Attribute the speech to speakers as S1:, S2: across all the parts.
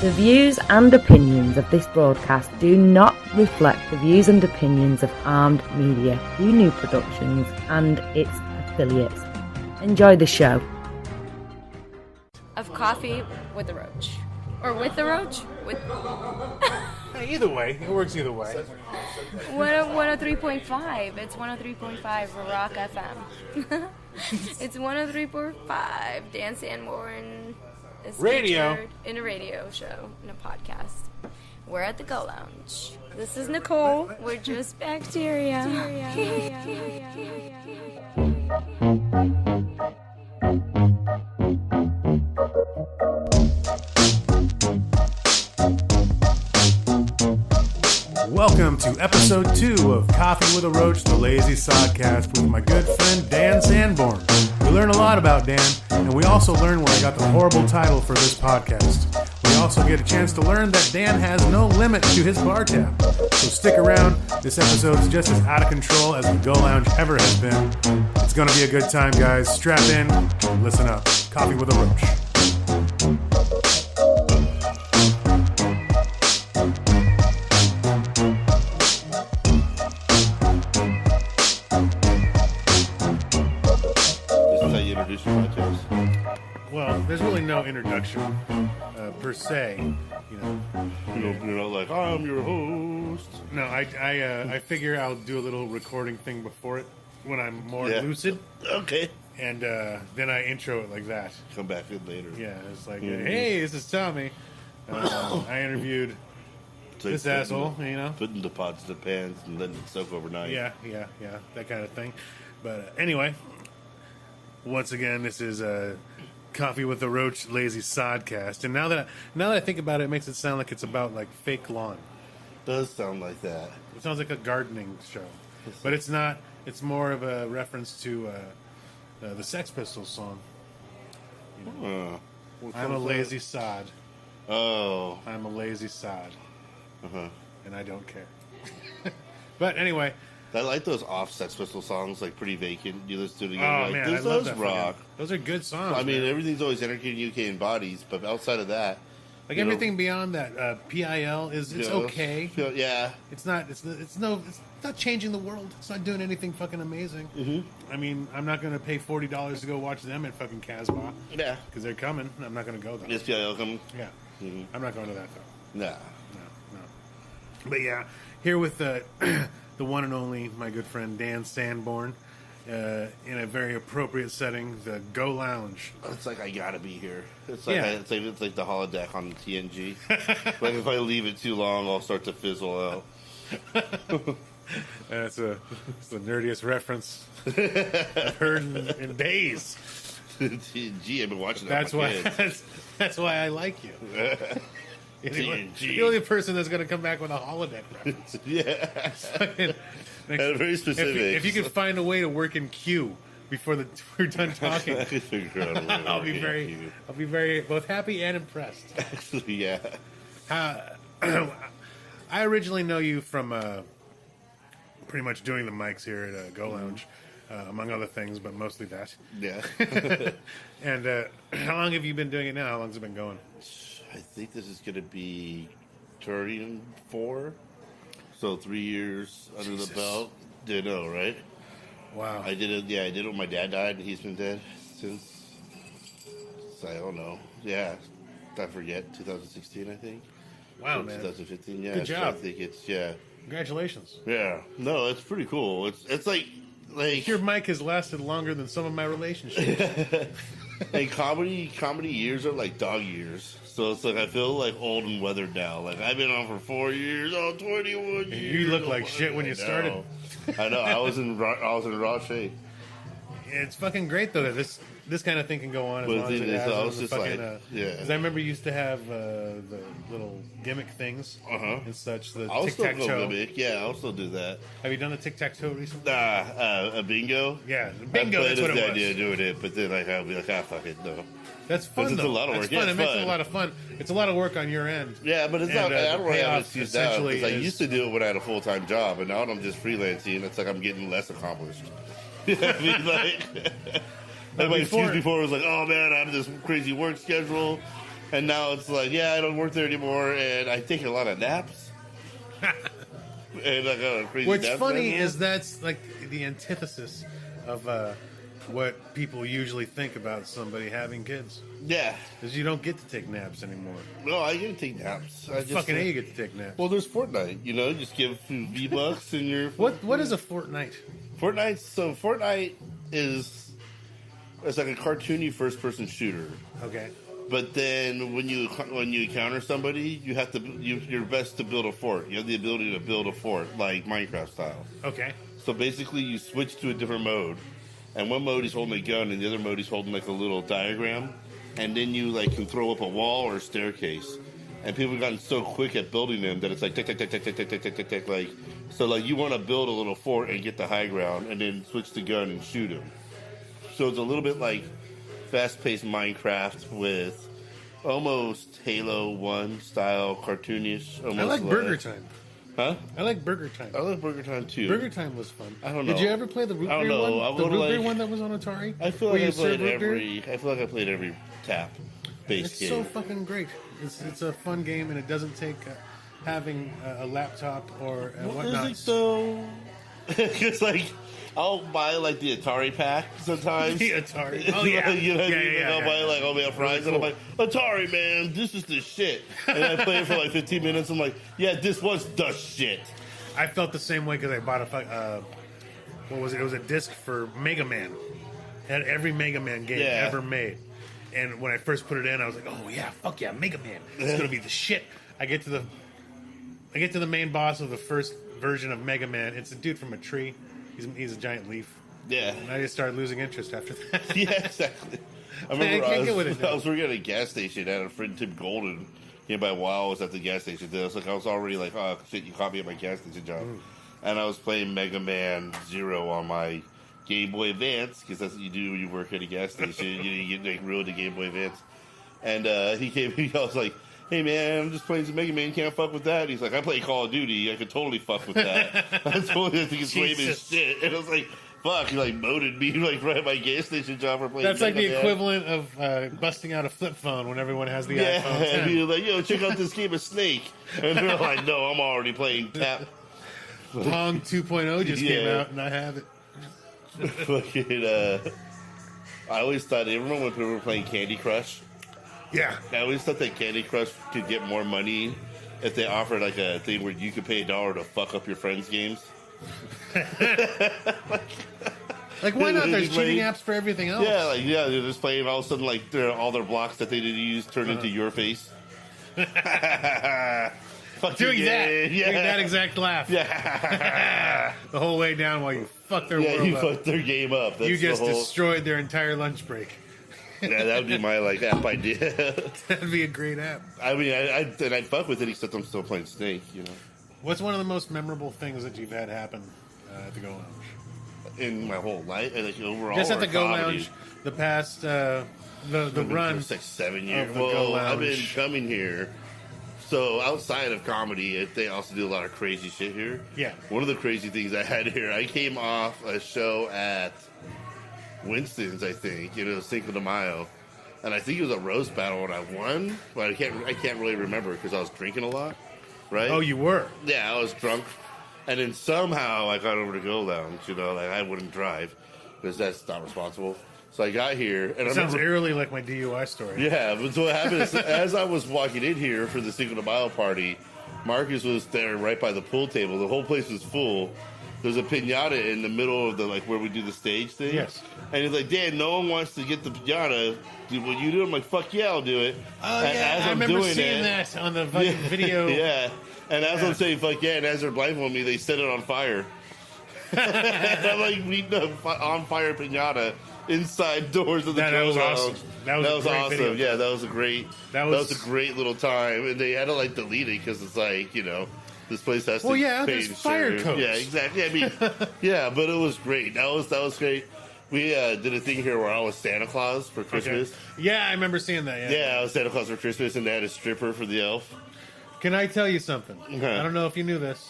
S1: The views and opinions of this broadcast do not reflect the views and opinions of Armed Media, New Productions, and its affiliates. Enjoy the show.
S2: Of coffee with the Roach. Or with the Roach? With
S3: Either way. It works either way.
S2: 103.5. It's 103.5 Rock FM. It's 103.5 Dan Sanborn is
S3: Radio.
S2: featured in a radio show, in a podcast. We're at the Go Lounge. This is Nicole. We're just bacteria.
S3: Welcome to episode 2 of Coffee with a Roach, the Lazy Sodcast, with my good friend Dan Sanborn. We learn a lot about Dan, and we also learn where I got the horrible title for this podcast. We also get a chance to learn that Dan has no limit to his bar tab. So stick around. This episode is just as out of control as the Go Lounge ever has been. It's going to be a good time, guys. Strap in. Listen up. Coffee with a Roach. Well, there's really no introduction per se,
S4: You're not like, I'm your host.
S3: No, I figure I'll do a little recording thing before it when I'm more lucid,
S4: Okay.
S3: and then I intro it like that.
S4: Come back in later.
S3: Yeah, it's like, hey, this is Tommy. I interviewed this asshole,
S4: Putting the pots in the pans and letting it soak overnight.
S3: Yeah, that kind of thing. But anyway, once again, this is Coffee with the Roach, Lazy Sodcast. And now that I think about it, it makes it sound like it's about like fake lawn.
S4: Does sound like that.
S3: It sounds like a gardening show, but it's not. It's more of a reference to the Sex Pistols song. I'm a lazy sod.
S4: Oh.
S3: I'm a lazy sod. And I don't care. But anyway.
S4: I like those off Sex Pistol songs, like Pretty Vacant. You listen to it
S3: Oh,
S4: again,
S3: man,
S4: like,
S3: I love
S4: those
S3: that.
S4: rock.
S3: Those are good songs.
S4: I mean,
S3: man.
S4: everything's always Anarchy in UK and Bodies, but outside of that,
S3: like everything beyond that, PIL is okay.
S4: Yeah.
S3: It's not changing the world. It's not doing anything fucking amazing.
S4: Mm-hmm.
S3: I mean, I'm not going to pay $40 to go watch them at fucking Casbah.
S4: Yeah.
S3: Because they're coming. I'm not going to go though.
S4: Is PIL coming?
S3: Yeah.
S4: Mm-hmm.
S3: I'm not going to that though.
S4: Nah.
S3: No. But yeah, here with the one and only, my good friend Dan Sanborn, in a very appropriate setting, the Go Lounge.
S4: It's like I gotta be here. It's like
S3: Yeah.
S4: it's like the holodeck on TNG. Like if I leave it too long, I'll start to fizzle out.
S3: It's the nerdiest reference I've heard in days.
S4: TNG, I've been watching that.
S3: That's why I like you.
S4: TNG.
S3: You're the only person that's going to come back with a holodeck reference.
S4: Yeah.
S3: Fucking-
S4: Very specific.
S3: If you could find a way to work in Q before we're done talking,
S4: I could figure out a way to
S3: I'll
S4: work
S3: be
S4: it.
S3: very both happy and impressed.
S4: Actually, yeah.
S3: I originally know you from pretty much doing the mics here at Go Lounge, among other things, but mostly that.
S4: Yeah.
S3: And how long have you been doing it now? How long has it been going?
S4: I think this is going to be turning 4. So 3 years under the belt. Did know, right?
S3: Wow.
S4: I did it. Yeah, I did it when my dad died, and he's been dead since. I don't know. Yeah, I forget. 2016, I think.
S3: Wow,
S4: Or
S3: man.
S4: 2015. Yeah.
S3: Good
S4: so
S3: job.
S4: I think it's yeah.
S3: Congratulations.
S4: Yeah. No, it's pretty cool. It's like
S3: Your mic has lasted longer than some of my relationships.
S4: like comedy years are like dog years. So it's like I feel like old and weathered now. Like I've been on for 4 years. 21 years.
S3: You look like shit when you started.
S4: I know. I was in raw shape.
S3: It's fucking great though that this kind of thing can go on as
S4: But
S3: long as
S4: the
S3: it
S4: thing is,
S3: has.
S4: I was
S3: the
S4: just
S3: fucking,
S4: like, yeah.
S3: Because I remember you used to have the little gimmick things and such. The
S4: I'll
S3: tic
S4: still
S3: tac
S4: go
S3: toe.
S4: mimic. Yeah, I'll still do that.
S3: Have you done the tic tac toe recently?
S4: A bingo.
S3: Yeah, bingo. That's what it
S4: the
S3: was.
S4: idea of doing it, but then I'll be like, fuck it, no.
S3: That's fun.
S4: It's
S3: though.
S4: a lot of
S3: That's
S4: work. Yeah,
S3: fun.
S4: it's
S3: it makes it
S4: fun.
S3: a lot of fun. It's a lot of work on your end.
S4: Yeah, but it's
S3: And,
S4: not. I don't really have an
S3: payoff
S4: excuse now
S3: essentially
S4: because I
S3: is-
S4: used to do it when I had a full time job, and now I'm just freelancing. It's like I'm getting less accomplished. You know what I mean, like my excuse before was like, "Oh man, I have this crazy work schedule. And now it's like, yeah, I don't work there anymore, and I take a lot of naps. And I got a crazy
S3: What's
S4: nap
S3: funny
S4: schedule.
S3: is that's like the antithesis of what people usually think about somebody having kids.
S4: Yeah.
S3: Because you don't get to take naps anymore.
S4: No, I get to take naps. I just,
S3: Fucking A, you get to take naps.
S4: Well, there's Fortnite, you know, just give V-Bucks and your...
S3: What is a fortnight?
S4: Fortnite is... It's like a cartoony first-person shooter.
S3: Okay.
S4: But then when you encounter somebody, you have to you're best to build a fort. You have the ability to build a fort, like Minecraft style.
S3: Okay.
S4: So basically, you switch to a different mode, and one mode he's holding a gun, and the other mode he's holding like a little diagram, and then you like can throw up a wall or a staircase. And people have gotten so quick at building them that it's like tick tick tick tick tick tick tick tick tick tick like. So like you want to build a little fort and get the high ground, and then switch the gun and shoot him. So it's a little bit like fast-paced Minecraft with almost Halo 1 style cartoonish.
S3: I like Burger Time.
S4: Huh?
S3: I like Burger Time.
S4: I like Burger Time too.
S3: Burger Time was fun.
S4: I don't know.
S3: Did you ever play the root beer one? The root beer one that was on Atari?
S4: I feel
S3: Where
S4: like
S3: you
S4: I
S3: serve
S4: played
S3: root beer?
S4: every tap based
S3: It's
S4: game.
S3: so fucking great. It's a fun game, and it doesn't take having a laptop or whatnot.
S4: Is it though? Because like I'll buy like the Atari pack sometimes.
S3: The Atari. Oh yeah.
S4: You know what I mean?
S3: Yeah,
S4: I'll buy like we have fries,
S3: Really
S4: and I'm like, Atari, man, this is the shit. And I play it for like 15 minutes. I'm like, yeah, this was the shit.
S3: I felt the same way because I bought what was it? It was a disc for Mega Man. It had every Mega Man game ever made. And when I first put it in, I was like, "Oh yeah, fuck yeah, Mega Man! It's gonna be the shit." I get to the main boss of the first version of Mega Man. It's a dude from a tree. He's a giant leaf.
S4: Yeah.
S3: And I just started losing interest after that.
S4: Yeah, exactly. I remember I was working at a gas station. I had a friend, Tim Golden. By a while, I was at the gas station. I was already like, oh shit, you caught me at my gas station job. And I was playing Mega Man Zero on my Game Boy Advance, because that's what you do when you work at a gas station. you get like real to Game Boy Advance. And he came. I was like, "Hey man, I'm just playing some Mega Man. You can't fuck with that." He's like, "I play Call of Duty. I could totally fuck with that." I think it's lame as shit. And I was like, "Fuck!" He like moted me like right at my gas station job for playing.
S3: That's
S4: Mega
S3: like the
S4: Man.
S3: equivalent of busting out a flip phone when everyone has the iPhone 10.
S4: And he was like, "Yo, check out this game of Snake." And they're like, "No, I'm already playing Tap."
S3: Pong 2.0 just came out, and I have it.
S4: Fucking, I always thought, remember when people were playing Candy Crush?
S3: Yeah.
S4: I always thought that Candy Crush could get more money if they offered like a thing where you could pay $1 to fuck up your friends' games.
S3: Like, why not? There's cheating apps for everything else.
S4: Yeah, they're just playing. All of a sudden, like all their blocks that they didn't use turn into your face.
S3: Doing that exact laugh.
S4: Yeah.
S3: The whole way down while you fuck their world
S4: you
S3: up.
S4: fucked their game up. That's
S3: You just
S4: the whole,
S3: destroyed their entire lunch break.
S4: Yeah, that would be my like app idea.
S3: That'd be a great app.
S4: I mean, I'd fuck with it, except I'm still playing Snake. You know.
S3: What's one of the most memorable things that you've had happen at the Go Lounge?
S4: In my whole life, like overall,
S3: Just at the Go
S4: comedy.
S3: Lounge, the past the run.
S4: It's like 7 years.
S3: of the Go
S4: Well, I've been
S3: Lounge.
S4: coming here. So outside of comedy, they also do a lot of crazy shit here.
S3: Yeah.
S4: One of the crazy things I had here, I came off a show at Winston's, I think, Cinco de Mayo, and I think it was a roast battle, and I won, but I can't really remember because I was drinking a lot. Right?
S3: Oh, you were?
S4: Yeah, I was drunk. And then somehow I got over to Go Lounge, like I wouldn't drive because that's not responsible. So I got here, and
S3: It sounds eerily like my DUI story.
S4: Yeah, but so what happened is, as I was walking in here for the Cinco de Mayo party, Marcus was there right by the pool table. The whole place was full. There's a piñata in the middle of the where we do the stage thing.
S3: Yes.
S4: And he's like, "Dan, no one wants to get the piñata. Do what you do?" I'm like, "Fuck yeah, I'll do it."
S3: Oh,
S4: And
S3: yeah,
S4: as
S3: I
S4: I'm
S3: remember
S4: doing
S3: seeing
S4: it-
S3: that on the fucking video.
S4: Yeah. And as I'm saying "fuck yeah," and as they're blindfolding me, they set it on fire. And I'm like reading a on fire piñata inside doors of the
S3: That
S4: Go
S3: was
S4: Lounge.
S3: awesome. That was a great
S4: awesome.
S3: video.
S4: Yeah, that was a great. That was a great little time, and they had to delete it because it's this place has to.
S3: Well, yeah,
S4: pay
S3: there's fire
S4: insurance.
S3: codes.
S4: Yeah, exactly. I mean, yeah, but it was great. That was great. We did a thing here where I was Santa Claus for Christmas.
S3: Okay. Yeah, I remember seeing that.
S4: Yeah, I was Santa Claus for Christmas, and they had a stripper for the elf.
S3: Can I tell you something?
S4: Uh-huh.
S3: I don't know if you knew this,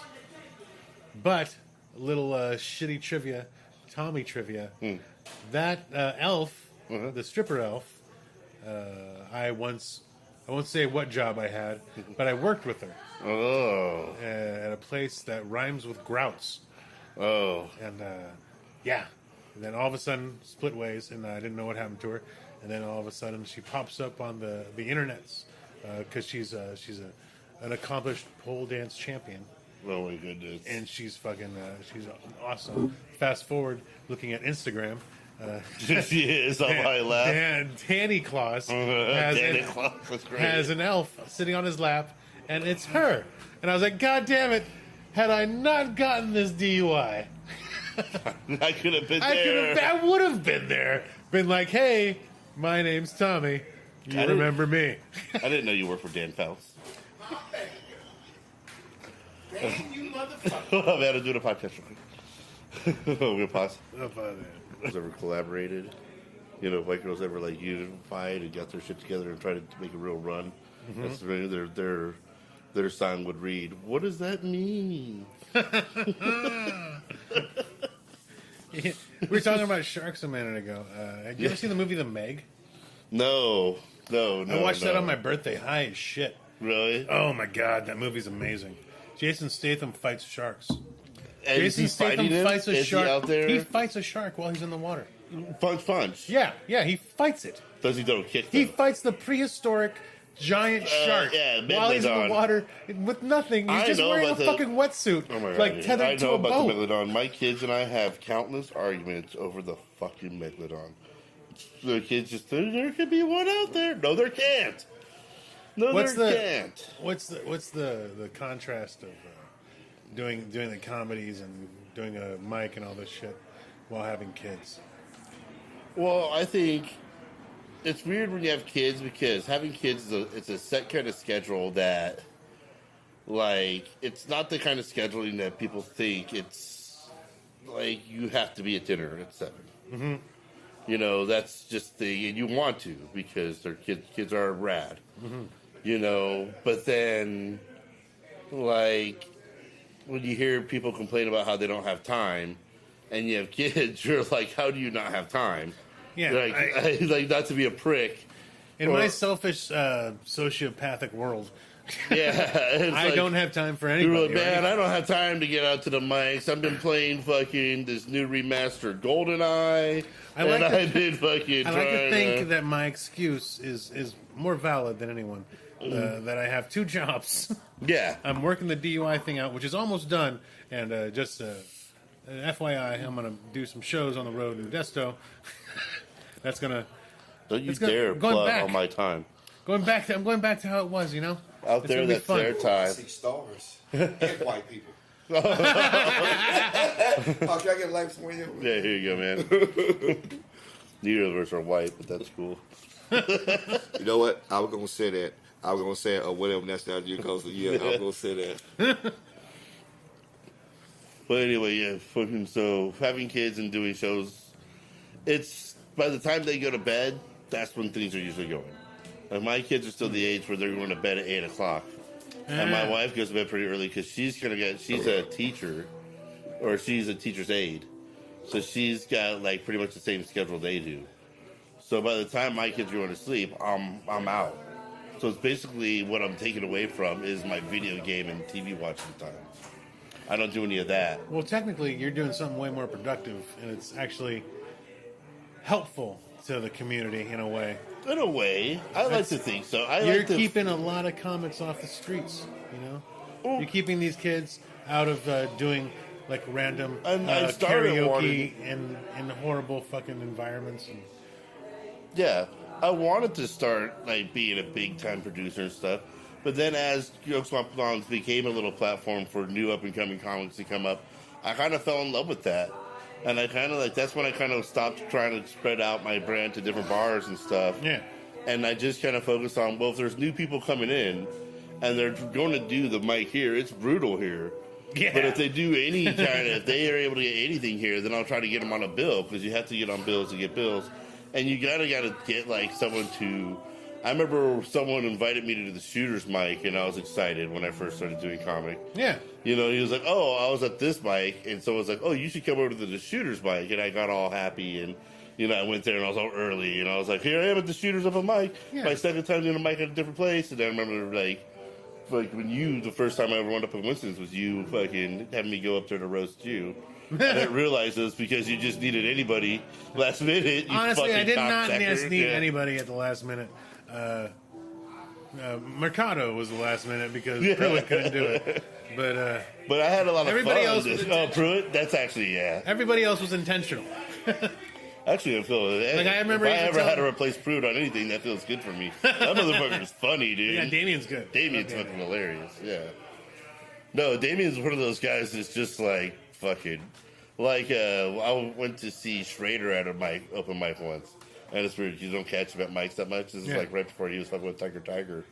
S3: but a little shitty trivia, Tommy trivia. That elf, the stripper elf, I once I won't say what job I had, but I worked with her.
S4: Oh.
S3: At a place that rhymes with grouts.
S4: Oh.
S3: And, yeah. And then all of a sudden, split ways, and I didn't know what happened to her. And then all of a sudden, she pops up on the internets because she's an accomplished pole dance champion.
S4: Oh my goodness!
S3: And she's she's awesome. Fast forward, looking at Instagram.
S4: She is on my lap.
S3: And Danny Claus has an elf sitting on his lap, and it's her. And I was like, God damn it! Had I not gotten this DUI,
S4: I could have been there.
S3: I would have been there. Been like, hey, my name's Tommy. You remember me?
S4: I didn't know you worked for Dan Phelps.
S3: Dan, you motherfucker!
S4: I'm about to do the podcast. We'll pause.
S3: Oh,
S4: Has ever collaborated? You know, white girls ever like unified and got their shit together and tried to make a real run. Mm-hmm. That's their song would read. What does that mean?
S3: We were talking about sharks a minute ago. Have you ever seen the movie The Meg?
S4: No.
S3: I watched that on my birthday. High as shit.
S4: Really?
S3: Oh my god, that movie's amazing. Jason Statham fights sharks.
S4: And
S3: Jason Statham fights a shark.
S4: He out there?
S3: He fights a shark while he's in the water.
S4: Punch.
S3: Yeah, he fights it.
S4: Does he throw a kick?
S3: He fights the prehistoric giant shark while he's in the water with nothing. He's just wearing a fucking wetsuit, like tethered to a boat. I know about the
S4: Megalodon. My kids and I have countless arguments over the fucking Megalodon. The kids just there could be one out there. No, there can't. No, there can't.
S3: What's the contrast of doing the comedies and doing a mic and all this shit while having kids?
S4: Well, I think it's weird when you have kids because having kids it's a set kind of schedule that, like, it's not the kind of scheduling that people think. It's like you have to be at dinner at 7.
S3: Mm-hmm.
S4: You know, that's just and you want to because their kids are rad.
S3: Mm-hmm.
S4: You know, but then, like, when you hear people complain about how they don't have time, and you have kids, you're like, how do you not have time?
S3: Yeah,
S4: like not to be a prick.
S3: In my selfish, sociopathic world,
S4: yeah,
S3: I don't have time for anybody.
S4: Like, man, I don't have time to get out to the mics. I've been playing fucking this new remastered GoldenEye, I like to
S3: think that my excuse is more valid than anyone. That I have 2 jobs.
S4: Yeah.
S3: I'm working the DUI thing out, which is almost done. And just FYI, I'm going to do some shows on the road in Modesto. That's going to...
S4: Don't you dare plug on my time.
S3: I'm going back to how it was, you know?
S4: Out there, that's their time.
S5: I see stars and white people. Oh, can I get a life somewhere?
S4: Yeah, here you go, man. Neither of us are white, but that's cool.
S5: You know what? I was going to say that. I was going to say it, or whatever nationality you call it. Yeah, I was going to say that.
S4: But anyway, yeah, fucking so having kids and doing shows, it's by the time they go to bed, that's when things are usually going. Like my kids are still the age where they're going to bed at 8 o'clock. And my wife goes to bed pretty early because she's a teacher, or she's a teacher's aide. So she's got like pretty much the same schedule they do. So by the time my kids are going to sleep, I'm out. So it's basically what I'm taking away from is my video game and TV watching time. I don't do any of that.
S3: Well, technically, you're doing something way more productive, and it's actually helpful to the community in a way.
S4: In a way, I like to think so.
S3: You're keeping a lot of comics off the streets, you know? You're keeping these kids out of doing like random karaoke in horrible fucking environments.
S4: Yeah, I wanted to start like being a big time producer and stuff, but then as Swamp Songs became a little platform for new up and coming comics to come up, I kind of fell in love with that. And I kind of that's when I kind of stopped trying to spread out my brand to different bars and stuff.
S3: Yeah.
S4: And I just kind of focused on, well, if there's new people coming in and they're going to do the mic here, it's brutal here.
S3: Yeah.
S4: But if they do any kind of, if they are able to get anything here, then I'll try to get them on a bill because you have to get on bills to get bills. And you gotta get like someone to. I remember someone invited me to do the Shooter's mic, and I was excited when I first started doing comic.
S3: Yeah.
S4: You know, he was like, "Oh, I was at this mic," and so I was like, "Oh, you should come over to the Shooter's mic," and I got all happy, and I went there and I was all early, and I was like, here I am at the Shooters Open Mic.
S3: Yeah.
S4: My second time doing a mic at a different place, and then I remember like when the first time I ever went up at Winston's was you fucking having me go up there to roast you. I didn't realize it was because you just needed anybody last minute.
S3: Honestly, I did not
S4: cocksucker.
S3: need anybody at the last minute. Mercado was the last minute because Pruitt couldn't do it.
S4: But I had a lot of
S3: everybody
S4: fun.
S3: else was
S4: Pruitt? That's actually,
S3: everybody else was intentional.
S4: Actually, I feel
S3: Like, I remember
S4: if I
S3: even
S4: ever had to
S3: telling-
S4: replace Pruitt on anything, that feels good for me. That motherfucker's funny, dude.
S3: Yeah, Damien's good.
S4: Damien's fucking hilarious. Yeah. No, Damien's one of those guys that's just like fucking. Like, I went to see Schrader at a open mic once. And it's weird, you don't catch him at mics that much. This is like right before he was fucking with Tiger.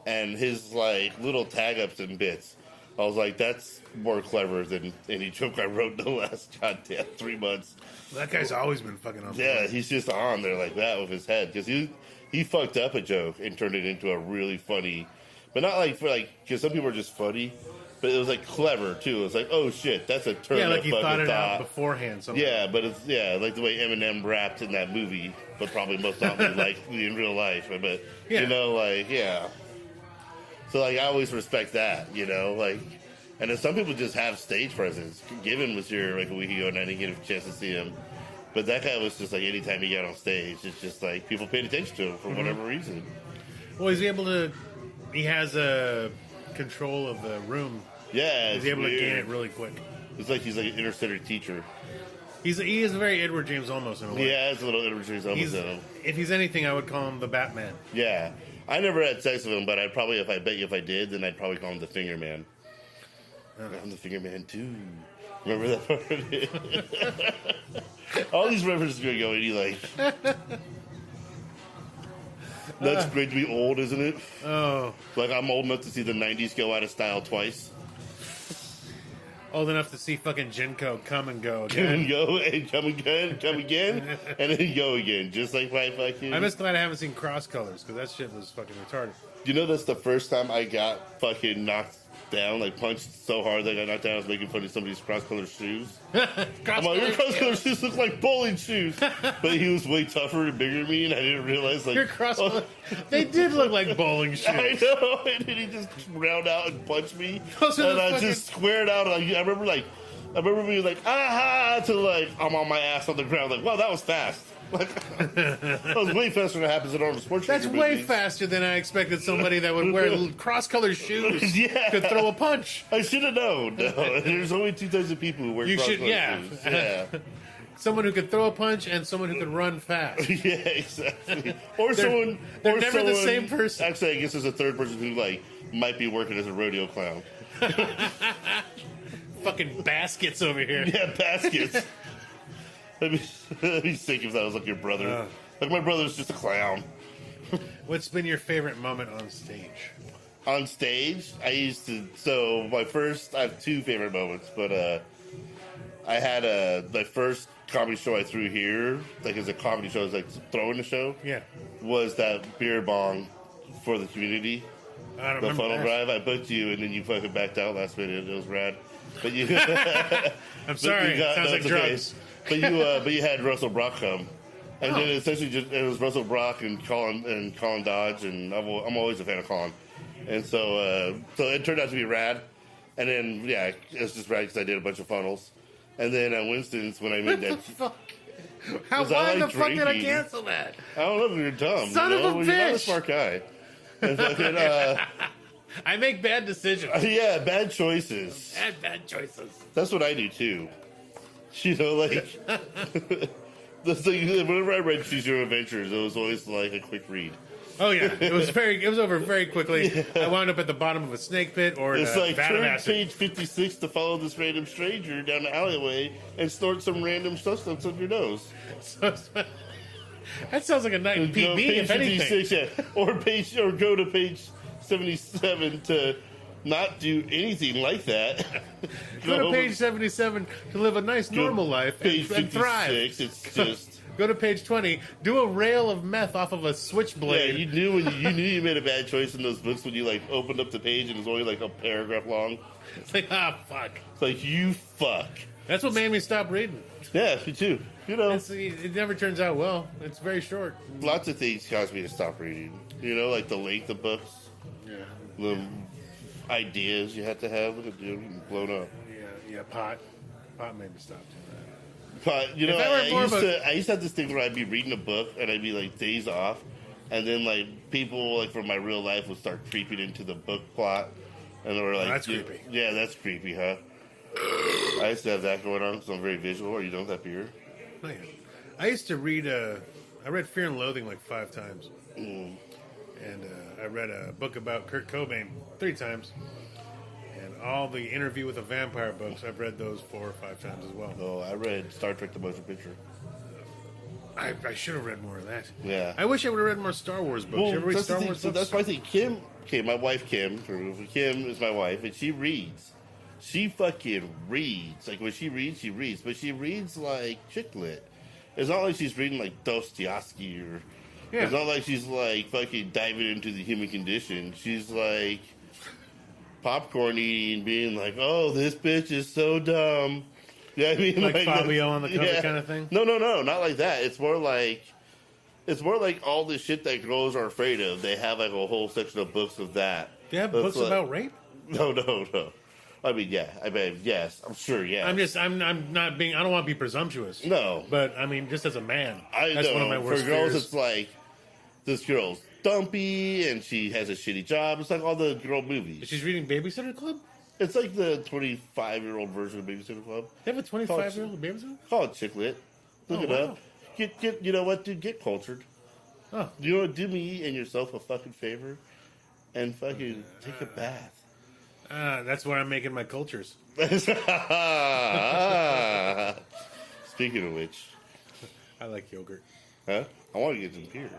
S4: And his like little tag ups and bits, I was like, that's more clever than any joke I wrote in the last goddamn 3 months.
S3: That guy's always been fucking on.
S4: Yeah, he's just on there like that with his head. Because he fucked up a joke and turned it into a really funny, but not because some people are just funny, but it was like clever too. It was like, oh shit, that's a turn.
S3: Yeah, like
S4: of
S3: he
S4: fucking
S3: thought it out
S4: thought.
S3: beforehand. Somehow.
S4: Yeah, but it's like the way Eminem rapped in that movie, but probably most often like in real life. But So like I always respect that, and then some people just have stage presence. Given was here like a week ago, and I didn't get a chance to see him. But that guy was just like anytime he got on stage, it's just like people paid attention to him for whatever reason.
S3: Well, he's able to. He has control of the room.
S4: Yeah,
S3: He's able to gain it really quick.
S4: It's like he's like an inner city teacher.
S3: He is very Edward James Olmos in a way.
S4: He has a little Edward James Olmos in him.
S3: If he's anything, I would call him the Batman.
S4: Yeah, I never had sex with him, but I'd probably, if I did, then I'd probably call him the Finger Man. I'm the Finger Man too. Remember that part? All these references are gonna go any like. That's great to be old, isn't it?
S3: Oh,
S4: Like I'm old enough to see the '90s go out of style twice.
S3: old enough to see fucking Jinko come and go
S4: Come
S3: again.
S4: and go, and come again, and then go again, just like my fucking.
S3: I'm just glad I haven't seen Cross Colors because that shit was fucking retarded.
S4: You know, that's the first time I got fucking knocked down, like punched so hard that I got knocked down. I was making fun of somebody's cross-colored shoes. I'm like, your cross-colored shoes look like bowling shoes. But he was way tougher and bigger than me, and I didn't realize, like...
S3: Your cross they did look like bowling shoes.
S4: I know, and then he just round out and punched me.
S3: Those are
S4: And
S3: the
S4: I
S3: fucking-
S4: just squared out. I remember being like, aha, to like, I'm on my ass on the ground. Like, wow, that was fast. Like, that was way faster than it happens in Arnold Schwarzenegger
S3: That's way
S4: movies.
S3: faster than I expected somebody that would wear cross-colored shoes
S4: Yeah.
S3: could throw a punch.
S4: I should have known. No, there's only 2 types of people who wear
S3: You should,
S4: cross-colored shoes. Yeah.
S3: Someone who could throw a punch and someone who could run fast.
S4: Yeah, exactly. Or
S3: They're
S4: someone.
S3: never
S4: or
S3: the
S4: someone,
S3: same person.
S4: Actually, I guess there's a third person who like might be working as a rodeo clown.
S3: Fucking baskets over here.
S4: Yeah, baskets. That'd be sick if that was like your brother. Like my brother's just a clown.
S3: What's been your favorite moment on stage?
S4: On stage, I used to. So I have 2 favorite moments, but I had my first comedy show I threw here, like as a comedy show, as like throwing the show.
S3: Yeah.
S4: Was that beer bong for the community?
S3: I don't
S4: The
S3: remember
S4: funnel
S3: that.
S4: drive. I booked you, and then you fucking backed out last minute. It was rad. But you.
S3: I'm sorry. Sounds like
S4: it's
S3: drugs.
S4: But you had Russell Brock come, and then essentially it was Russell Brock and Colin Dodge, and I'm always a fan of Colin, and so it turned out to be rad, and then it was just rad because I did a bunch of funnels, and then at Winston's when I made that.
S3: Fuck. Why
S4: 'Cause I
S3: the
S4: like
S3: fuck did I
S4: drinking.
S3: cancel that?
S4: I don't know if you're dumb.
S3: Son of a
S4: You're not a
S3: bitch.
S4: smart guy. And fucking,
S3: I make bad decisions.
S4: yeah, bad choices.
S3: Bad choices.
S4: That's what I do too. You know, like the thing. Whenever I read Choose Your Adventures, it was always like a quick read.
S3: Oh yeah, it was over very quickly. I wound up at the bottom of a snake pit or
S4: It's
S3: a
S4: like
S3: vat of
S4: turn
S3: acid.
S4: page 56 to follow this random stranger down the alleyway and snort some random substance up your nose.
S3: That sounds like a night
S4: Go
S3: PB,
S4: page
S3: if anything.
S4: 56, yeah, or go to page 77 to not do anything like that.
S3: Go to page 77 to live a nice, normal life
S4: Page
S3: and thrive.
S4: 56, it's just.
S3: Go to page 20. Do a rail of meth off of a
S4: Yeah,
S3: switchblade.
S4: you knew you made a bad choice in those books when you like opened up the page and it was only like a paragraph long.
S3: It's like, fuck.
S4: It's like you fuck.
S3: That's what made me stop reading.
S4: Yeah, me too. You know,
S3: It never turns out well. It's very short.
S4: lots of things caused me to stop reading. You know, like the length of books,
S3: Yeah.
S4: the ideas you had to have. Look at you getting blown up.
S3: Yeah. Pot made me stop doing that.
S4: But you know,
S3: If I were more
S4: I used to have this thing where I'd be reading a book and I'd be like days off, and then like people like from my real life would start creeping into the book plot, and they were like,
S3: that's creepy.
S4: Yeah, that's creepy, huh? I used to have that going on because I'm very visual. Are you done with that beer?
S3: Oh, yeah. I used to read. I read Fear and Loathing like 5 times, and I read a book about Kurt Cobain 3 times, and all the Interview with a Vampire books. I've read those 4 or 5 times as well.
S4: Oh, I read Star Trek: The Motion Picture.
S3: I should have read more of that.
S4: Yeah.
S3: I wish I would have read more Star Wars books. You ever read
S4: that's the
S3: Star
S4: thing.
S3: Wars
S4: So
S3: books?
S4: that's my thing. Kim, my wife Kim is my wife, and she reads. She fucking reads. Like when she reads, but she reads like chick lit. It's not like she's reading like Dostoevsky or.
S3: Yeah.
S4: It's not like she's like fucking diving into the human condition. She's like popcorn eating, being like, "Oh, this bitch is so dumb." Yeah, I mean,
S3: Like Fabio on the cover kind of thing?
S4: No, not like that. It's more like all the shit that girls are afraid of. They have like a whole section of books of that.
S3: They have
S4: That's
S3: books
S4: like-
S3: about rape?
S4: No. I mean, yeah. I mean, yes. I'm sure. Yeah.
S3: I'm not being. I don't want to be presumptuous.
S4: No.
S3: But I mean, just as a man,
S4: I
S3: that's
S4: know.
S3: one of my worst
S4: For girls,
S3: fears.
S4: it's like this girl's dumpy and she has a shitty job. It's like all the girl movies.
S3: She's reading Babysitter Club.
S4: It's like the 25-year-old version of Babysitter Club.
S3: They have a 25-year-old Babysitter.
S4: Call it chick lit. Look
S3: Oh,
S4: it
S3: wow.
S4: up. Get. You know what, dude? Get cultured.
S3: Oh,
S4: You know what? Do me and yourself a fucking favor, and fucking take a bath.
S3: that's where I'm making my cultures.
S4: Speaking of which,
S3: I like yogurt.
S4: huh? I want to get some beer.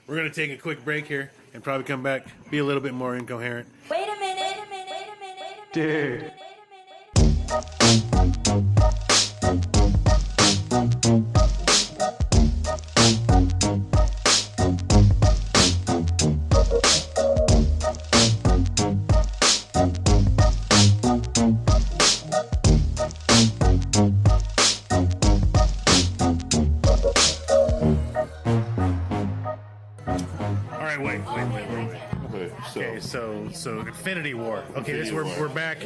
S3: We're gonna take a quick break here and probably come back, be a little bit more incoherent.
S2: Wait a minute.
S6: Dude.
S3: All right, wait.
S4: Okay,
S3: Okay, so Infinity War. Okay,
S4: Infinity War.
S3: we're back.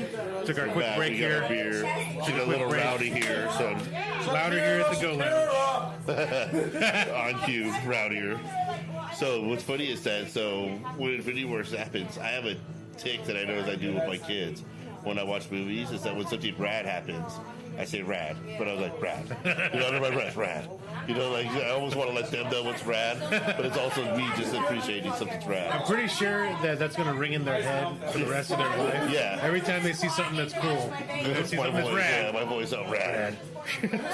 S3: Took our quick
S4: back,
S3: break
S4: we got
S3: here.
S4: our beer. Took a little
S3: break.
S4: rowdy here, so
S3: It's louder here at the Go Lounge.
S4: on cue, rowdier. So what's funny is that when Infinity War happens, I have a tick that I notice I do with my kids when I watch movies. Is that when something rad happens, I say rad, but I was like rad. You know, under my breath, rad. You know, like I almost want to let them know what's rad, but it's also me just appreciating something's rad.
S3: I'm pretty sure that's going to ring in their head for the rest of their life.
S4: Yeah.
S3: Every time they see something that's cool, they
S4: That's
S3: see
S4: my
S3: something that's
S4: voice. Yeah,
S3: rad.
S4: my voice out rad.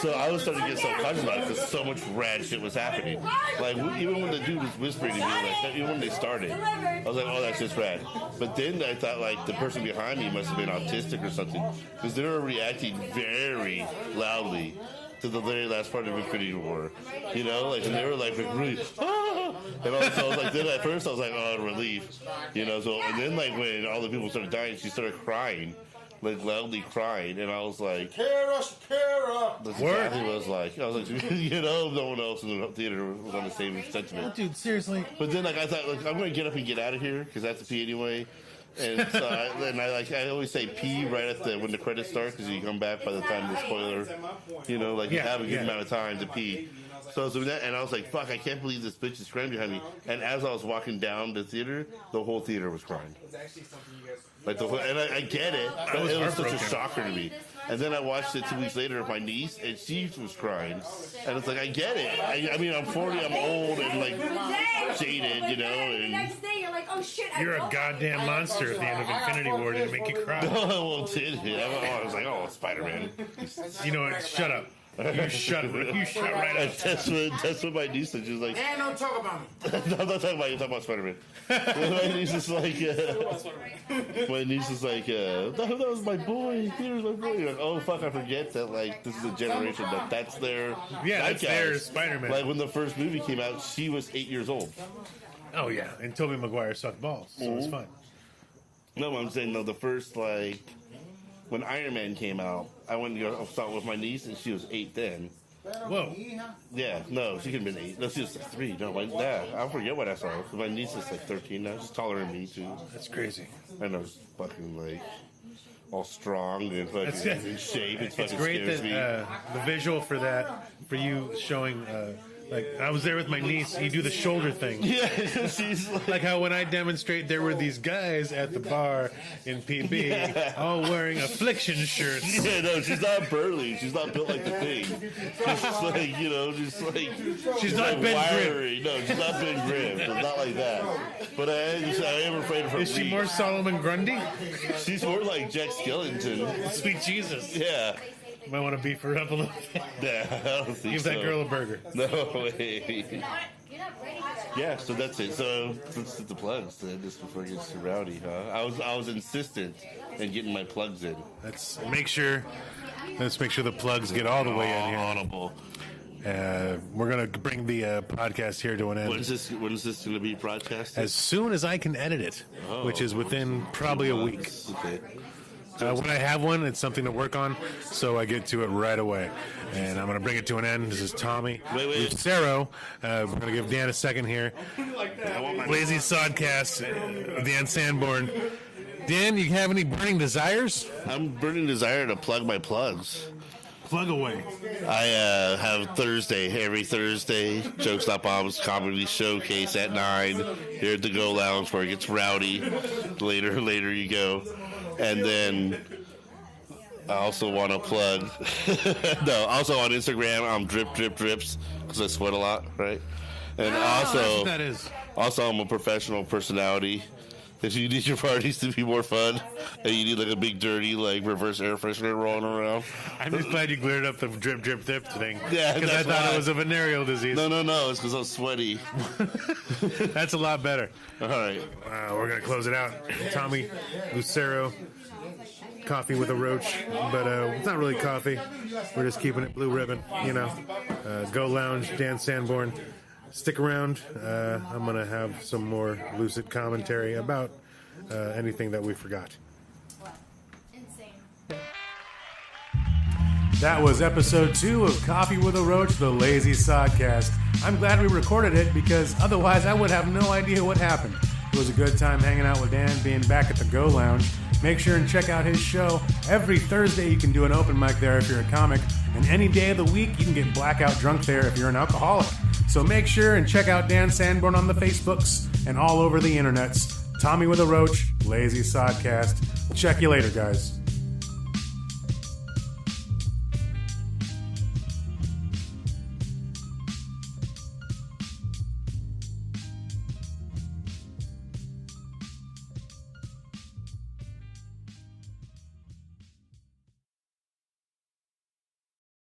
S4: So I was starting to get self-conscious about it because so much rad shit was happening. Like even when the dude was whispering to me, like even when they started, I was like, "Oh, that's just rad." But then I thought like the person behind me must have been autistic or something because they were reacting very loudly to the very last part of Infinity War. You know, like and they were like really. Ah! And also, I was like, then at first I was like, "Oh, relief," you know. So and then like when all the people started dying, she started crying. Like loudly crying, and I was like,
S5: Shakira.
S4: that's exactly what I was like. I was like, you know, no one else in the theater was on the same sentiment.
S3: Dude, seriously.
S4: But then, like, I thought, like, I'm gonna get up and get out of here because I have to pee anyway. And so, I always say pee right at when the credits start because you come back by the time the spoiler, you know, like you have a good amount of time to pee. So that, and I was like, fuck, I can't believe this bitch is crying behind me. And as I was walking down the theater, the whole theater was crying. Like the whole, and I get it, but it was such a shocker to me. And then I watched it 2 weeks later with my niece, and she was crying. And it's like, I get it. I mean, I'm 40, I'm old, and like jaded, you know. And
S2: Next day, you're like, oh shit.
S3: You're a goddamn monster at the end of Infinity War. Did it make you cry?
S4: well, did it? I was like, oh, Spider-Man.
S3: You know what? Shut up. You shut right up.
S4: That's what my niece said. She was like,
S5: And don't talk about me.
S4: no, I'm not talking about you. I'm talking about Spider-Man. My niece is like, that was my boy. Peter's my boy. You're like, oh fuck, I forget that. Like, this is a generation that's their
S3: Yeah, that's their
S4: zeitgeist.
S3: Spider-Man.
S4: Like when the first movie came out, she was 8 years old.
S3: Oh yeah, and Tobey Maguire sucked balls, so it's fine.
S4: No, I'm saying no. The first when Iron Man came out, I went to go saw it with my niece, and she was 8 then.
S3: Whoa.
S4: Yeah, no, she could have been 8. No, she was like 3. No, I forget what I saw. My niece is like 13 now. She's taller than me, too.
S3: That's crazy.
S4: I know, she's fucking, like, all strong and fucking in shape. It's
S3: great that the visual for that, for you showing... like, I was there with my niece. You do the shoulder thing.
S4: Yeah, she's
S3: like how when I demonstrate, there were these guys at the bar in PB, all wearing affliction shirts.
S4: Yeah, no, she's not burly. She's not built like the Thing. She's just like,
S3: she's not
S4: like
S3: Ben
S4: wiry. No, she's not Ben Grimm. It's not like that. But I am afraid of her.
S3: Is she more Solomon Grundy?
S4: She's more like Jack Skellington.
S3: Sweet Jesus.
S4: Yeah.
S3: Might want to beef her up a little bit.
S4: Yeah, I don't think
S3: Give that girl a burger.
S4: No way. Yeah, so that's it. So let's hit the plugs then, just before it gets too rowdy, huh? I was insistent in getting my plugs in.
S3: Let's make sure the plugs get all the way in here.
S4: Audible.
S3: We're gonna bring the podcast here to an end.
S4: When is this going to be broadcasted?
S3: As soon as I can edit it, which is within probably a week.
S4: Okay.
S3: When I have one, it's something to work on, so I get to it right away. And I'm going to bring it to an end. This is Tommy.
S4: Wait.
S3: Lucero. We're going to give Dan a second here. Lazy Sodcast, Dan Sanborn. Dan, you have any burning desires?
S4: I'm burning desire to plug my plugs.
S3: Plug away.
S4: I have every Thursday, Jokes Not Bombs Comedy Showcase at 9 here at the Go Lounge where it gets rowdy. Later you go. And then I also want to plug, also on Instagram, I'm Drip Drips, because I sweat a lot, right? And
S3: that's what that is.
S4: Also, I'm a professional personality. If you need your parties to be more fun, and you need like a big dirty like reverse air freshener rolling around.
S3: I'm just glad you cleared up the drip thing.
S4: Yeah,
S3: because I thought it was a venereal disease.
S4: No, it's because I'm sweaty.
S3: That's a lot better.
S4: All right,
S3: we're gonna close it out. Tommy Lucero, coffee with a roach, but it's not really coffee. We're just keeping it blue ribbon, Go Lounge, Dan Sanborn. Stick around. I'm going to have some more lucid commentary about anything that we forgot. That was episode 2 of Coffee with a Roach, the Lazy Sodcast. I'm glad we recorded it because otherwise I would have no idea what happened. It was a good time hanging out with Dan, being back at the Go Lounge. Make sure and check out his show. Every Thursday you can do an open mic there if you're a comic. And any day of the week you can get blackout drunk there if you're an alcoholic. So make sure and check out Dan Sanborn on the Facebooks and all over the internets. Tommy with a Roach, Lazy Sodcast. We'll check you later, guys.